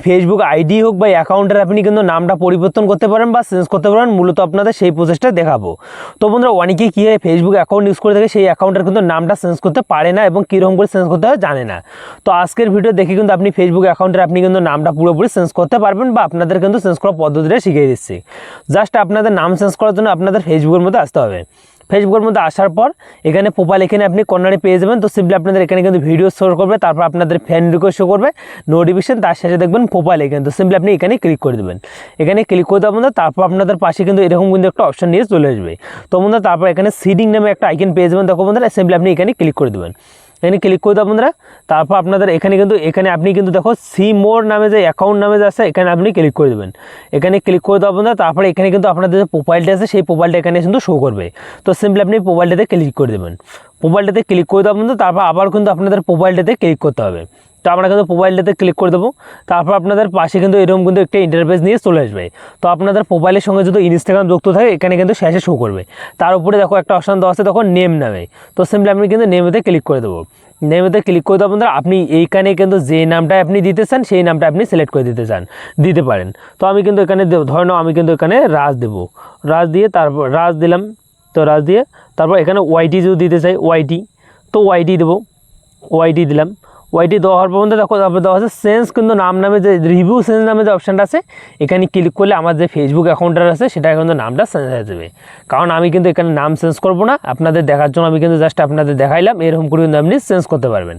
Facebook ID হোক বা অ্যাকাউন্টের আপনি কিন্তু নামটা পরিবর্তন করতে পারেন বা চেঞ্জ করতে পারেন, মূলত আপনাদের সেই প্রসেসটা দেখাবো। তো বন্ধুরা, অনেকে কী হয় ফেসবুক অ্যাকাউন্ট ইউজ করে থাকে, সেই অ্যাকাউন্টের কিন্তু নামটা চেঞ্জ করতে পারে না এবং কীরকম করে চেঞ্জ করতে হয় জানে না। তো আজকের ভিডিও দেখে কিন্তু আপনি ফেসবুক অ্যাকাউন্টের আপনি কিন্তু নামটা পুরোপুরি চেঞ্জ করতে পারবেন বা আপনাদের কিন্তু চেঞ্জ করার পদ্ধতিটা শিখিয়ে দিচ্ছি। জাস্ট আপনাদের নাম চেঞ্জ করার জন্য আপনাদের ফেসবুকের মধ্যে আসতে হবে। ফেসবুকের মধ্যে আসার পর এখানে প্রোফাইল এখানে আপনি কর্নারে পেয়ে যাবেন। তো সিম্পলি আপনাদের এখানে কিন্তু ভিডিও শো করবে, তারপর আপনাদের ফ্রেন্ড রিকোয়েস্ট শো করবে, নোটিফিকেশন, তার সাথে দেখবেন প্রোফাইল এখানে। তো সিম্পলি আপনি এখানে ক্লিক করে দেবেন। এখানে ক্লিক করে দেওয়ার মধ্যে তারপর আপনাদের পাশে কিন্তু এরকম কিন্তু একটা অপশন নিয়ে চলে আসবে। তো বন্ধুরা, তারপর এখানে সিডিং নামে একটা আইকন পেয়ে যাবেন। দেখো বন্ধুরা, সিম্পলি আপনি এখানে ক্লিক করে দেবেন। এখানে ক্লিক করে দেওয়া বন্ধুরা, তারপর আপনাদের এখানে আপনি কিন্তু দেখো সি মোর নামে যে অ্যাকাউন্ট নামে যে আছে এখানে আপনি ক্লিক করে দেবেন। এখানে ক্লিক করে দেওয়া বন্ধুরা, তারপরে এখানে কিন্তু আপনাদের যে প্রোফাইলটা আছে সেই প্রোফাইলটা এখানে কিন্তু শো করবে। তো সিম্পলি আপনি প্রোফাইলটাতে ক্লিক করে দেবেন। প্রোফাইলটাতে ক্লিক করে দেওয়া বন্ধুরা, তারপর আবার কিন্তু আপনাদের প্রোফাইলটাতে ক্লিক করতে হবে। তো আমরা কিন্তু প্রোফাইলটাতে ক্লিক করে দেবো। তারপর আপনাদের পাশে কিন্তু এরকম কিন্তু একটা ইন্টারফেস নিয়ে চলে আসবে। তো আপনাদের প্রোফাইলের সঙ্গে যদি ইনস্টাগ্রাম যুক্ত থাকে এখানে কিন্তু শেষে শো করবে। তার উপরে দেখো একটা অপশান দেওয়া আছে, দেখো নেম নামে। তো সিম্পলি আপনি কিন্তু নেমেতে ক্লিক করে দেবো। নেমেতে ক্লিক করে দেওয়া বন্ধুরা, আপনি এইখানে কিন্তু যে নামটা আপনি দিতে চান সেই নামটা আপনি সিলেক্ট করে দিতে পারেন। তো আমি কিন্তু এখানে ধরে নাও আমি কিন্তু এখানে রাজ দেবো। রাজ দিয়ে তারপর রাজ দিলাম। তো রাজ দিয়ে তারপর এখানে ওয়াইটি যদি দিতে চাই ওয়াইটি, তো ওয়াইটি দেবো। ওয়াইটি দিলাম। ওয়াইটি দেওয়ার পর দেখো তারপর দেওয়া আছে চেঞ্জ কিন্তু নাম নামে যে রিভিউ চেঞ্জ নামে যে অপশানটা আছে এখানে ক্লিক করলে আমার যে ফেসবুক অ্যাকাউন্টটা আছে সেটা কিন্তু নামটা চেঞ্জ হয়ে যাবে। কারণ আমি কিন্তু এখানে নাম চেঞ্জ করবো না, আপনাদের দেখার জন্য আমি কিন্তু জাস্ট আপনাদের দেখাইলাম। এরকম করে কিন্তু আপনি চেঞ্জ করতে পারবেন।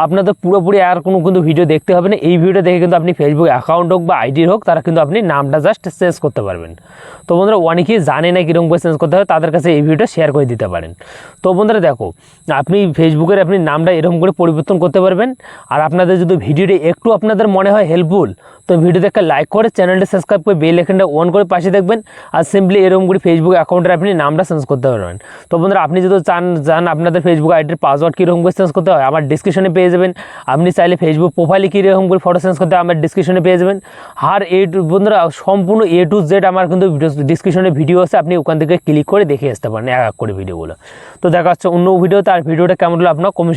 আপনাদের পুরোপুরি আর কোনো কিন্তু ভিডিও দেখতে হবে না। এই ভিডিও দেখে কিন্তু আপনি ফেসবুক অ্যাকাউন্ট হোক বা আইডির হোক তারা কিন্তু আপনি নামটা জাস্ট চেঞ্জ করতে পারবেন। তো বন্ধুরা, অনেকেই জানে না কীরকম করে চেঞ্জ করতে হবে, তাদের কাছে এই ভিডিওটা শেয়ার করে দিতে পারেন। তো বন্ধুরা দেখো, আপনি ফেসবুকের আপনি নামটা এরকম করে পরিবর্তন করতে পারবেন। আর আপনাদের যদি ভিডিওটি একটু আপনাদের মনে হয় হেল্পফুল, তো ভিডিওতে একটা লাইক করে চ্যানেলটি সাবস্ক্রাইব করে বেল আইকনটা অন করে পাশে দেখবেন। আর সিম্পলি এরকম করে ফেসবুক অ্যাকাউন্টে আপনি নামটা চেঞ্জ করতে পারবেন। তো বন্ধুরা, আপনি যদি চান আপনাদের ফেসবুক আইডির পাসওয়ার্ড কীরকম করে চেঞ্জ করতে হয় আমার ডিসক্রিপশনে পেয়ে যাবেন। আপনি চাইলে ফেসবুক প্রোফাইলে কীরকম করে ফটো চেঞ্জ করতে হয় আমার ডিসক্রিপশনে পেয়ে যাবেন। আর বন্ধুরা সম্পূর্ণ A to Z আমার কিন্তু ডিসক্রিপশনে ভিডিও আছে, আপনি ওখান থেকে ক্লিক করে দেখে আসতে পারেন এক এক করে ভিডিওগুলো। তো দেখা হচ্ছে অন্য ভিডিওতে। আর ভিডিওটা কেমন হলো আপনার কমেন্ট